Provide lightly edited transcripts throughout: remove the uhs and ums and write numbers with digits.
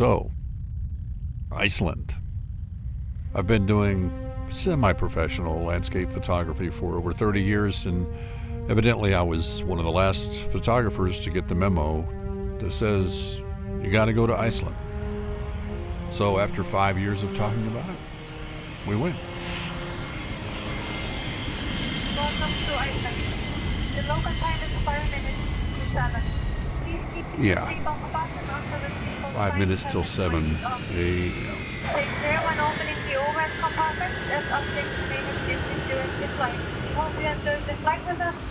So, Iceland. I've been doing semi-professional landscape photography for over 30 years, and evidently I was one of the last photographers to get the memo that says you got to go to Iceland. So after 5 years of talking about it, we went. Welcome to Iceland. The local time is 5 minutes to 7. Please keep Yeah. the seatbelt button onto the seatbelt 5 sign minutes that till is 7 switched on. a.m. Take care when opening the overhead compartments as objects may have shifted during the flight. We hope you enjoyed the flight with us,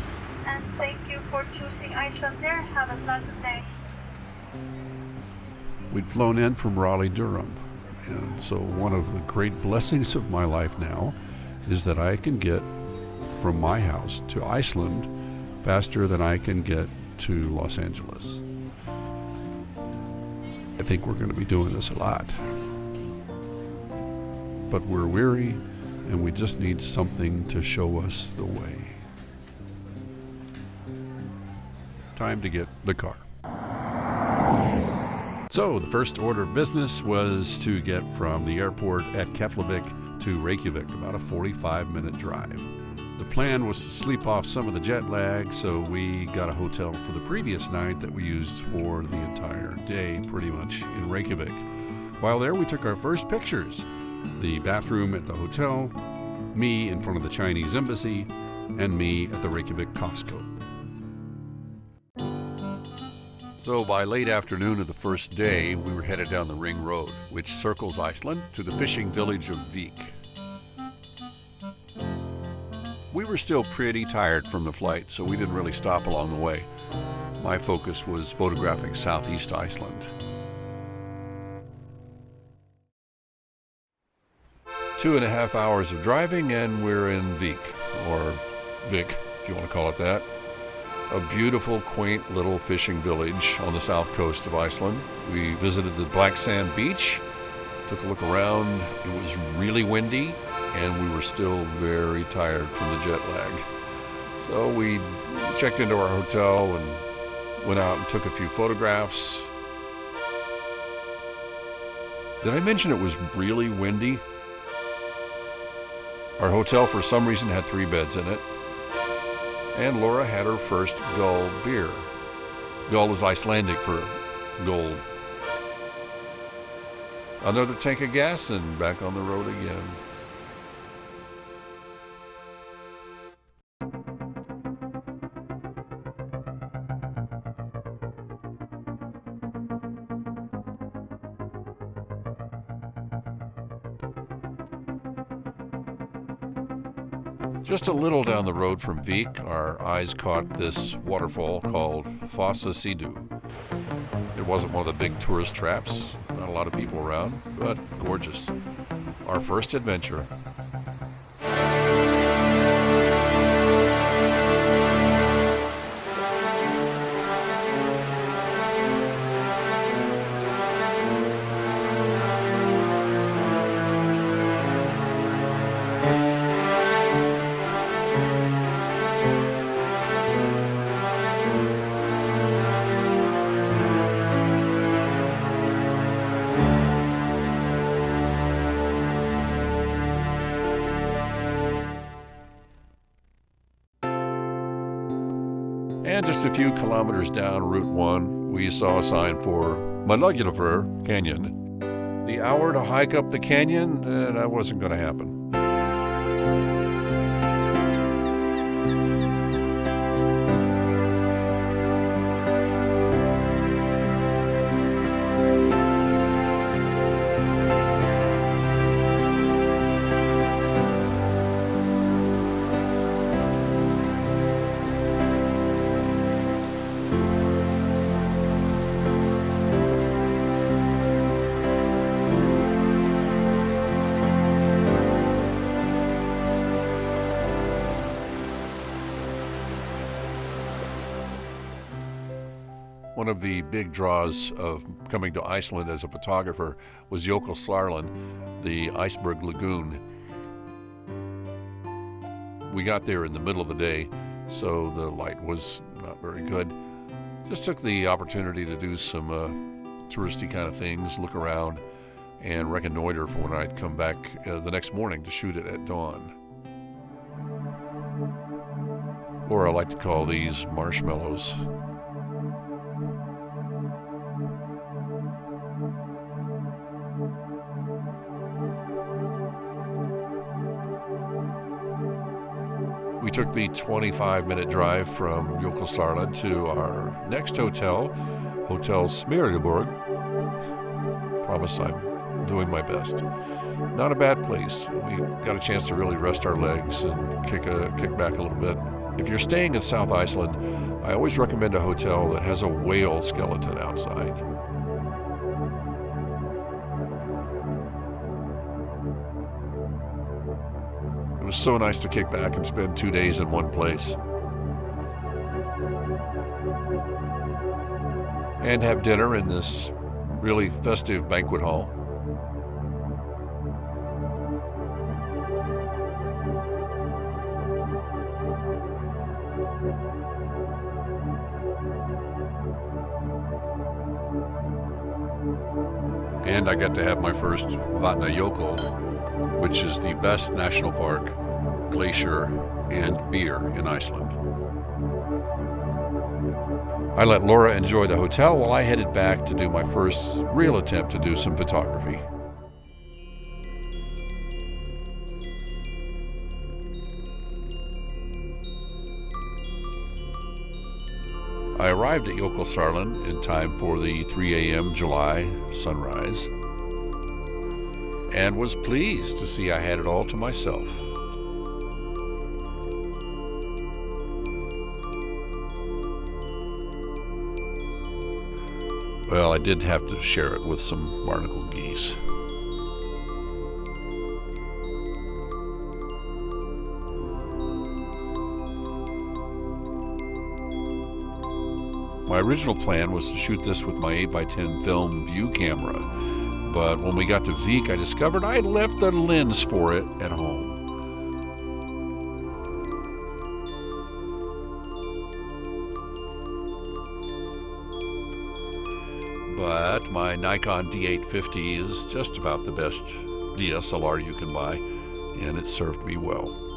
and thank you for choosing Iceland Air. Have a pleasant day. We'd flown in from Raleigh, Durham. And so one of the great blessings of my life now is that I can get from my house to Iceland faster than I can get to Los Angeles. I think we're going to be doing this a lot. But we're weary and we just need something to show us the way. Time to get the car. So the first order of business was to get from the airport at Keflavik to Reykjavik, about a 45-minute drive. The plan was to sleep off some of the jet lag, so we got a hotel for the previous night that we used for the entire day, pretty much in Reykjavik. While there, we took our first pictures. The bathroom at the hotel, me in front of the Chinese embassy, and me at the Reykjavik Costco. So by late afternoon of the first day, we were headed down the Ring Road, which circles Iceland, to the fishing village of Vík. We were still pretty tired from the flight, so we didn't really stop along the way. My focus was photographing southeast Iceland. 2.5 hours of driving and we're in Vík, or Vik, if you want to call it that. A beautiful, quaint little fishing village on the south coast of Iceland. We visited the black sand beach, took a look around. It was really windy, and we were still very tired from the jet lag. So we checked into our hotel and went out and took a few photographs. Did I mention it was really windy? Our hotel, for some reason, had 3 beds in it. And Laura had her first Gull beer. Gull is Icelandic for gold. Another tank of gas and back on the road again. Just a little down the road from Vík, our eyes caught this waterfall called Fossa Sidu. It wasn't one of the big tourist traps, not a lot of people around, but gorgeous. Our first adventure. And just a few kilometers down Route 1, we saw a sign for Malagjafur Canyon. The hour to hike up the canyon, that wasn't going to happen. One of the big draws of coming to Iceland as a photographer was Jökulsárlón, the iceberg lagoon. We got there in the middle of the day, so the light was not very good. Just took the opportunity to do some touristy kind of things, look around, and reconnoiter for when I'd come back the next morning to shoot it at dawn. Or I like to call these marshmallows. We took the 25-minute drive from Jökulsárlón to our next hotel, Hotel Smyrnaborg. Promise I'm doing my best. Not a bad place. We got a chance to really rest our legs and kick back a little bit. If you're staying in South Iceland, I always recommend a hotel that has a whale skeleton outside. It was so nice to kick back and spend 2 days in one place. And have dinner in this really festive banquet hall. And I got to have my first Vatnajökull, which is the best national park, glacier, and beer in Iceland. I let Laura enjoy the hotel while I headed back to do my first real attempt to do some photography. I arrived at Jökulsárlón in time for the 3 a.m. July sunrise and was pleased to see I had it all to myself. Well, I did have to share it with some barnacle geese. My original plan was to shoot this with my 8x10 film view camera, but when we got to Vik, I discovered I had left the lens for it at home. But my Nikon D850 is just about the best DSLR you can buy, and it served me well.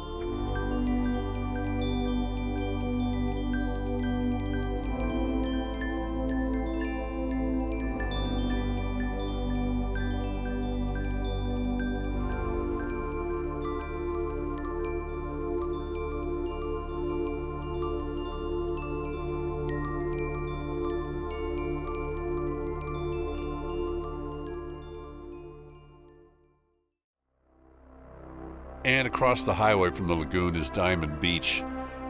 And across the highway from the lagoon is Diamond Beach,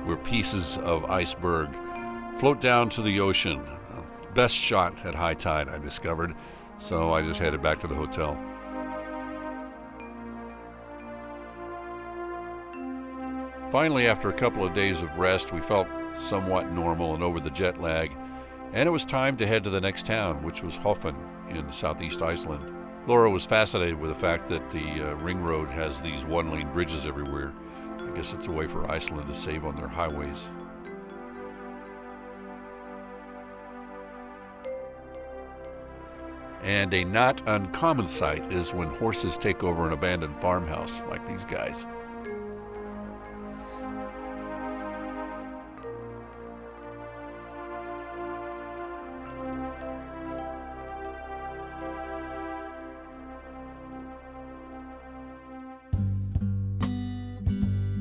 where pieces of iceberg float down to the ocean. Best shot at high tide, I discovered, so I just headed back to the hotel. Finally, after a couple of days of rest, we felt somewhat normal and over the jet lag, and it was time to head to the next town, which was Hofen in southeast Iceland. Laura was fascinated with the fact that the ring road has these one-lane bridges everywhere. I guess it's a way for Iceland to save on their highways. And a not uncommon sight is when horses take over an abandoned farmhouse like these guys.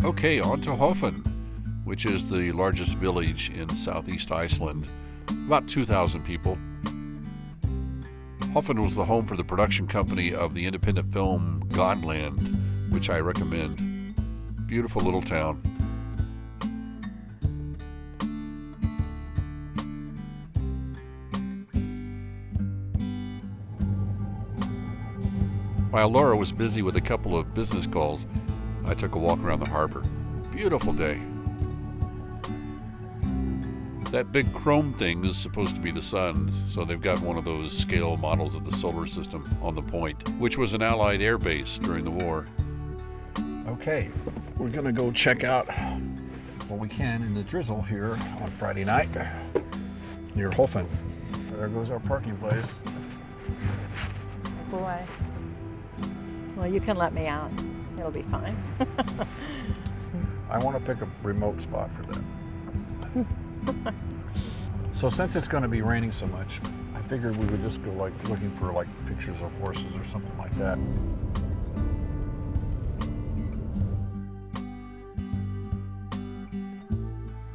Okay, on to Hofen, which is the largest village in southeast Iceland, about 2,000 people. Hofen was the home for the production company of the independent film Godland, which I recommend. Beautiful little town. While Laura was busy with a couple of business calls, I took a walk around the harbor. Beautiful day. That big chrome thing is supposed to be the sun, so they've got one of those scale models of the solar system on the point, which was an Allied air base during the war. Okay, we're gonna go check out what we can in the drizzle here on Friday night near Hofen. There goes our parking place. Boy. Well, you can let me out. It'll be fine. I want to pick a remote spot for that. So since it's going to be raining so much, I figured we would just go like looking for like pictures of horses or something like that.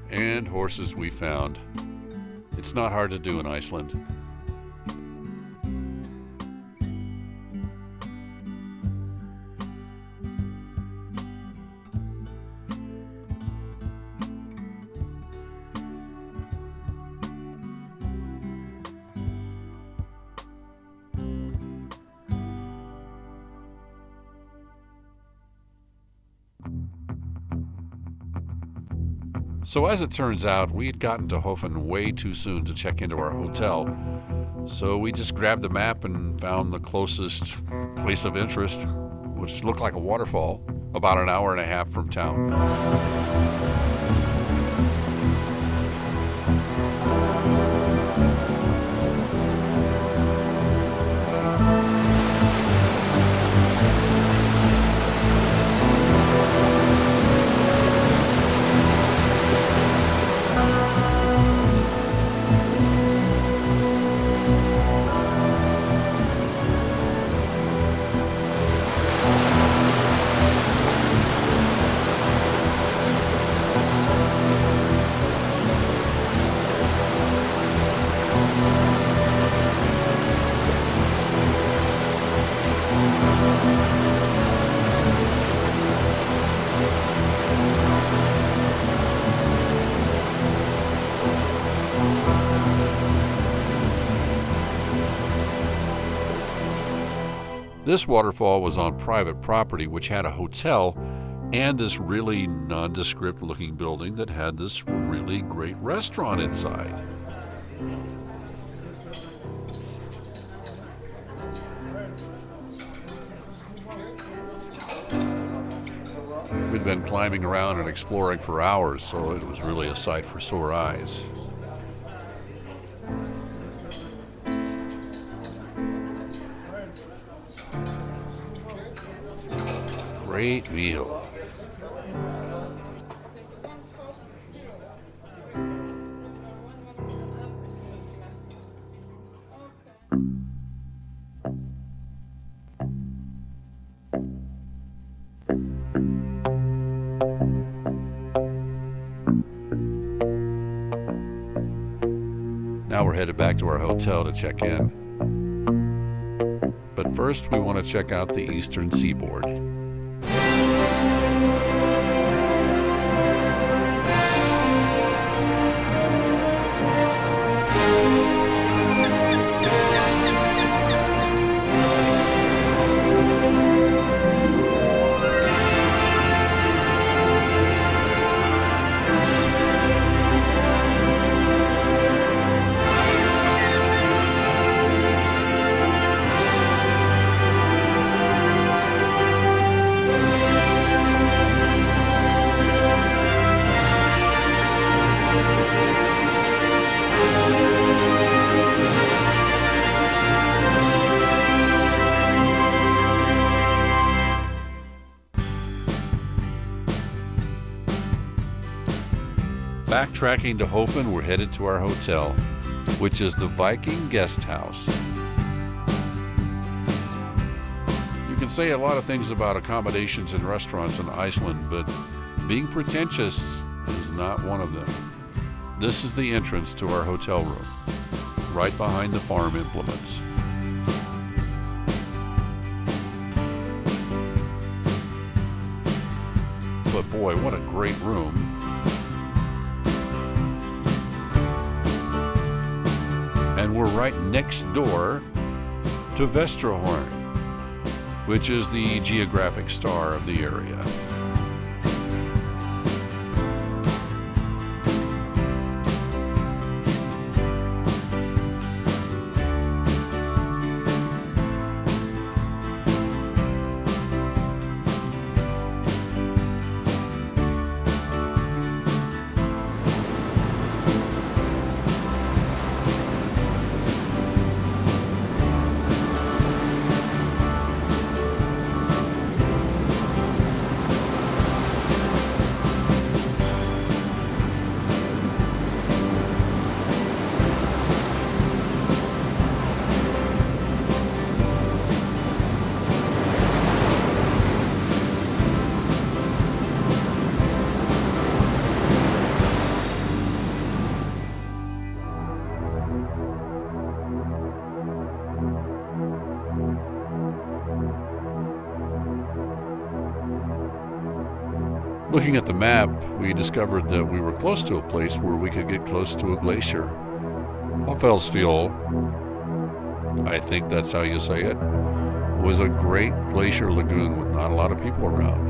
And horses we found. It's not hard to do in Iceland. So as it turns out, we had gotten to Hofen way too soon to check into our hotel. So we just grabbed the map and found the closest place of interest, which looked like a waterfall, about an hour and a half from town. This waterfall was on private property, which had a hotel and this really nondescript looking building that had this really great restaurant inside. We'd been climbing around and exploring for hours, so it was really a sight for sore eyes. Great meal. Now we're headed back to our hotel to check in. But first, we want to check out the eastern seaboard. Backtracking to Hofen, we're headed to our hotel, which is the Viking Guest House. You can say a lot of things about accommodations and restaurants in Iceland, but being pretentious is not one of them. This is the entrance to our hotel room, right behind the farm implements. But boy, what a great room. And we're right next door to Vestrahorn, which is the geographic star of the area. Looking at the map, we discovered that we were close to a place where we could get close to a glacier. Hoffelsfjord, I think that's how you say it, was a great glacier lagoon with not a lot of people around.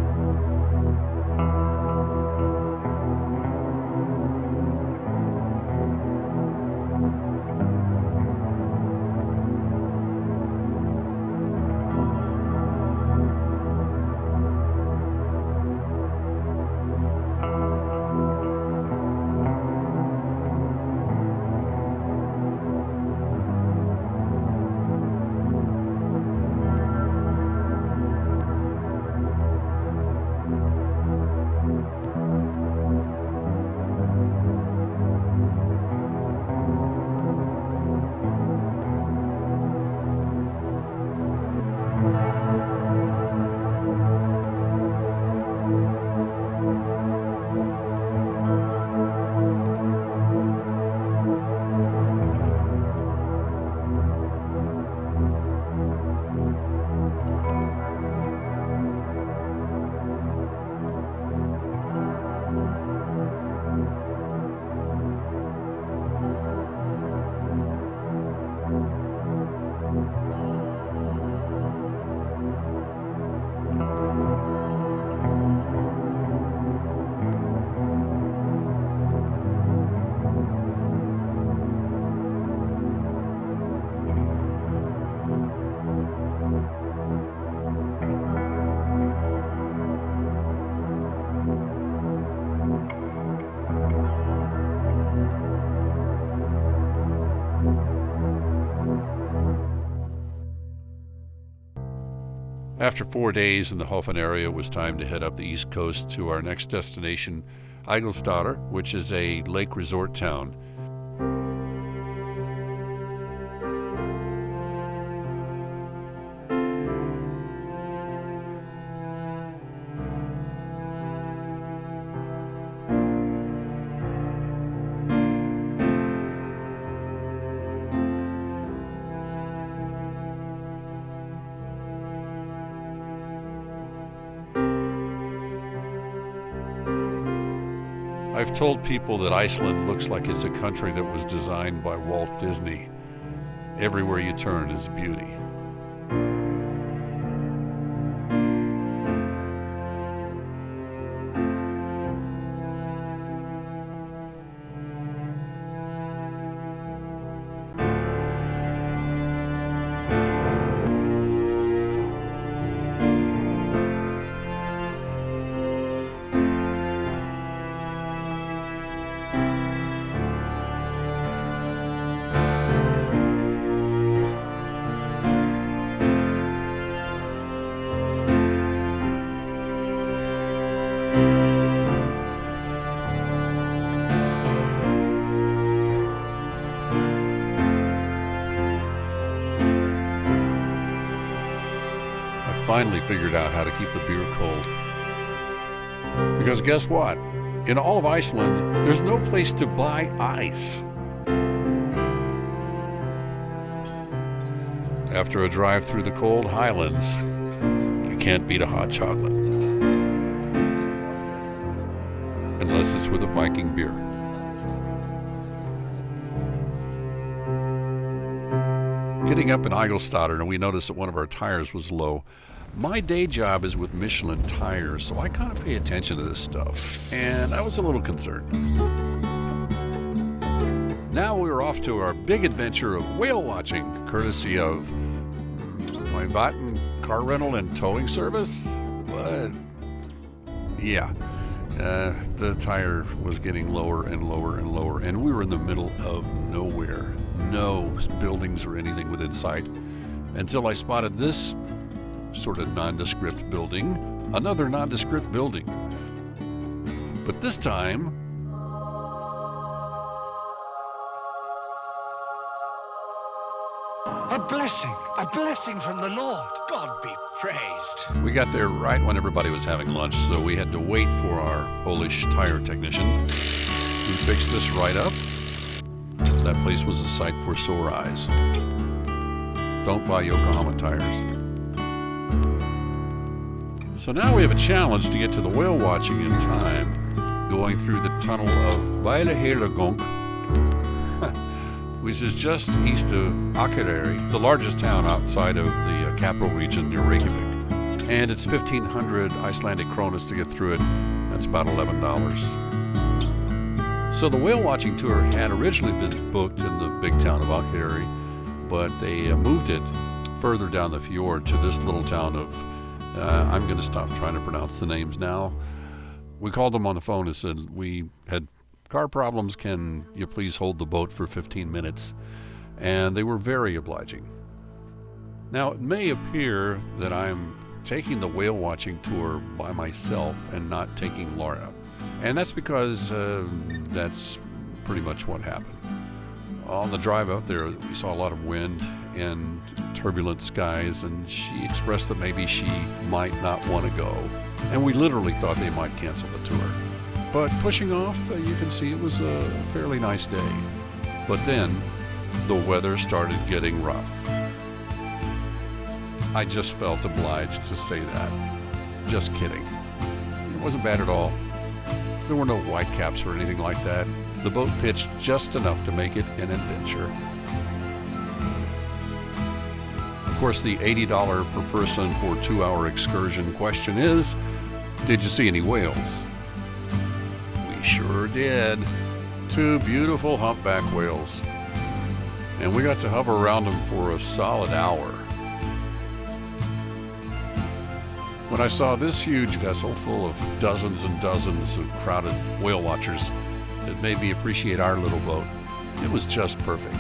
After 4 days in the Hofen area, it was time to head up the east coast to our next destination, Iceland, which is a lake resort town. I've told people that Iceland looks like it's a country that was designed by Walt Disney. Everywhere you turn is beauty. Finally figured out how to keep the beer cold. Because guess what? In all of Iceland, there's no place to buy ice. After a drive through the cold highlands, you can't beat a hot chocolate. Unless it's with a Viking beer. Getting up in Iceland, and we noticed that one of our tires was low. My day job is with Michelin tires, so I kind of pay attention to this stuff, and I was a little concerned. Now we're off to our big adventure of whale watching, courtesy of my Vatten car rental and towing service. But yeah, the tire was getting lower and lower and lower, and we were in the middle of nowhere. No buildings or anything within sight, until I spotted this sort of nondescript building, another nondescript building. But this time, a blessing from the Lord. God be praised. We got there right when everybody was having lunch, so we had to wait for our Polish tire technician, who fixed us right up. That place was a sight for sore eyes. Don't buy Yokohama tires. So now we have a challenge to get to the whale watching in time, going through the tunnel of Bailahelagonk, which is just east of Akureyri, the largest town outside of the capital region near Reykjavik. And it's 1,500 Icelandic kronas to get through it. That's about $11. So the whale watching tour had originally been booked in the big town of Akureyri, but they moved it further down the fjord to this little town of, I'm going to stop trying to pronounce the names now. We called them on the phone and said, we had car problems, can you please hold the boat for 15 minutes? And they were very obliging. Now, it may appear that I'm taking the whale watching tour by myself and not taking Laura. And that's because that's pretty much what happened. On the drive out there, we saw a lot of wind and turbulent skies, and she expressed that maybe she might not want to go. And we literally thought they might cancel the tour. But pushing off, you can see it was a fairly nice day. But then the weather started getting rough. I just felt obliged to say that. Just kidding. It wasn't bad at all. There were no whitecaps or anything like that. The boat pitched just enough to make it an adventure. Of course, the $80 per person for a 2-hour excursion question is, did you see any whales? We sure did. 2 beautiful humpback whales. And we got to hover around them for a solid hour. When I saw this huge vessel full of dozens and dozens of crowded whale watchers, it made me appreciate our little boat. It was just perfect.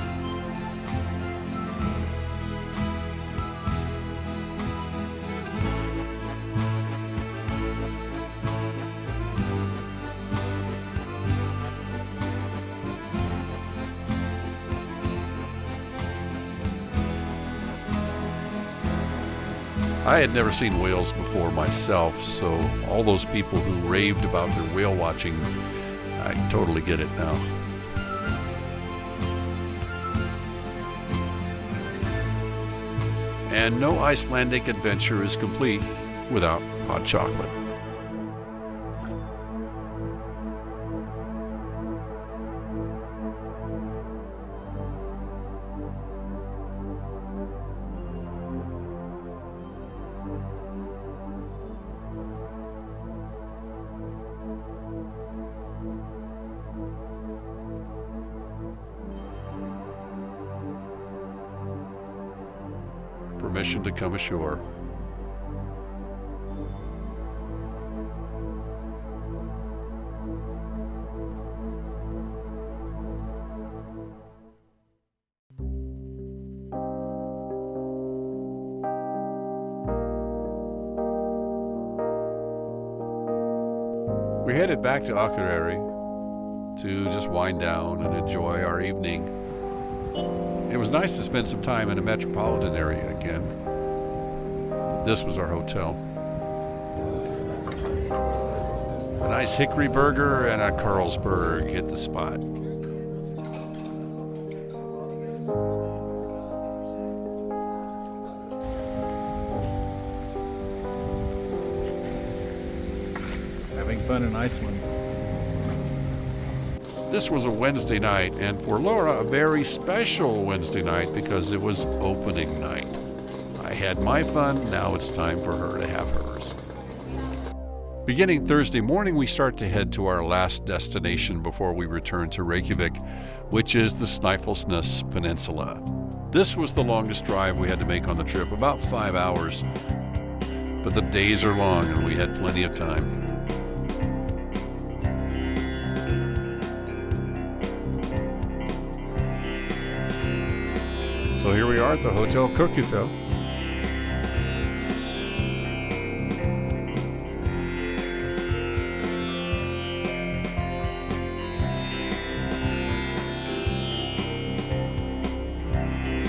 I had never seen whales before myself, so all those people who raved about their whale watching, I totally get it now. And no Icelandic adventure is complete without hot chocolate. Permission to come ashore. We headed back to Akureyri to just wind down and enjoy our evening. It was nice to spend some time in a metropolitan area again. This was our hotel. A nice hickory burger and a Carlsberg hit the spot. Having fun in Iceland. This was a Wednesday night, and for Laura, a very special Wednesday night because it was opening night. I had my fun, now it's time for her to have hers. Beginning Thursday morning, we start to head to our last destination before we return to Reykjavik, which is the Snæfellsnes Peninsula. This was the longest drive we had to make on the trip, about 5 hours. But the days are long and we had plenty of time. So here we are at the Hotel Kirkjufell.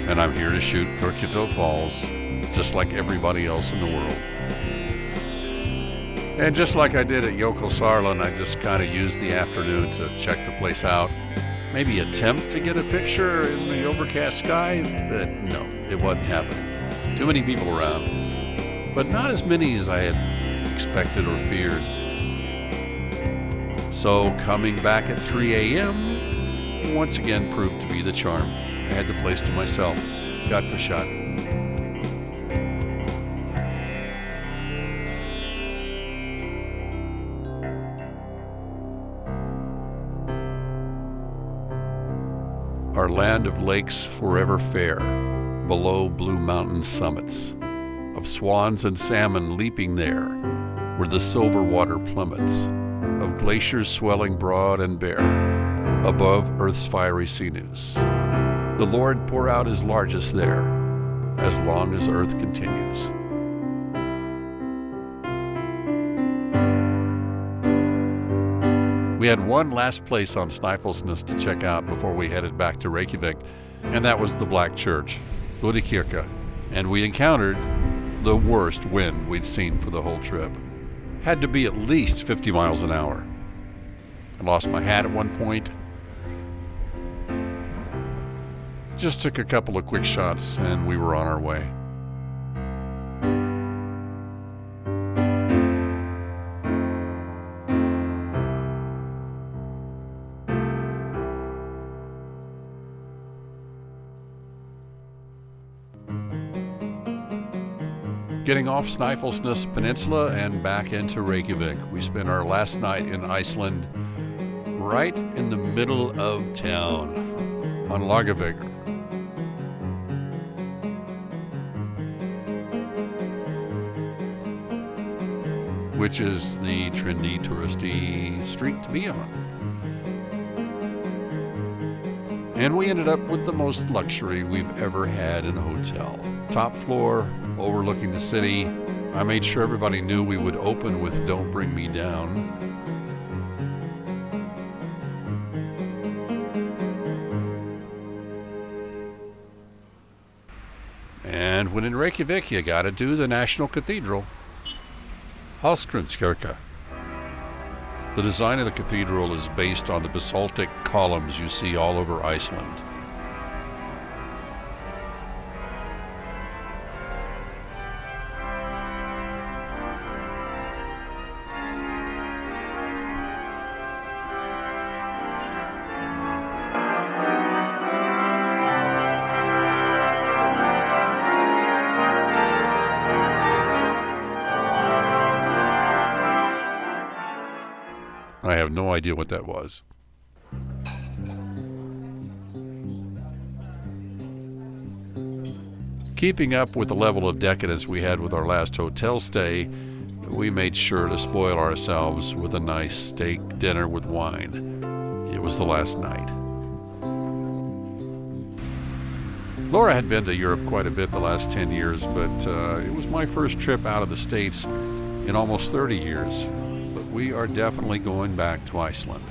And I'm here to shoot Kirkjufell Falls, just like everybody else in the world. And just like I did at Jökulsárlón, I just kind of used the afternoon to check the place out. Maybe attempt to get a picture in the overcast sky, but no, it wasn't happening. Too many people around, but not as many as I had expected or feared. So coming back at 3 a.m. once again proved to be the charm. I had the place to myself. Got the shot. Our land of lakes forever fair, below blue mountain summits, of swans and salmon leaping there, where the silver water plummets, of glaciers swelling broad and bare, above earth's fiery sinews. The Lord pour out his largest there, as long as earth continues. We had one last place on Snæfellsnes to check out before we headed back to Reykjavik, and that was the Black Church, Bodøkirke, and we encountered the worst wind we'd seen for the whole trip. Had to be at least 50 miles an hour. I lost my hat at one point. Just took a couple of quick shots and we were on our way. Getting off Snæfellsnes Peninsula and back into Reykjavik, we spent our last night in Iceland right in the middle of town on Lagavik. Which is the trendy, touristy street to be on. And we ended up with the most luxury we've ever had in a hotel. Top floor, overlooking the city. I made sure everybody knew we would open with "Don't Bring Me Down." And when in Reykjavik, you gotta do the National Cathedral. Hallgrímskirkja. The design of the cathedral is based on the basaltic columns you see all over Iceland. I have no idea what that was. Keeping up with the level of decadence we had with our last hotel stay, we made sure to spoil ourselves with a nice steak dinner with wine. It was the last night. Laura had been to Europe quite a bit the last 10 years, but it was my first trip out of the States in almost 30 years. But we are definitely going back to Iceland.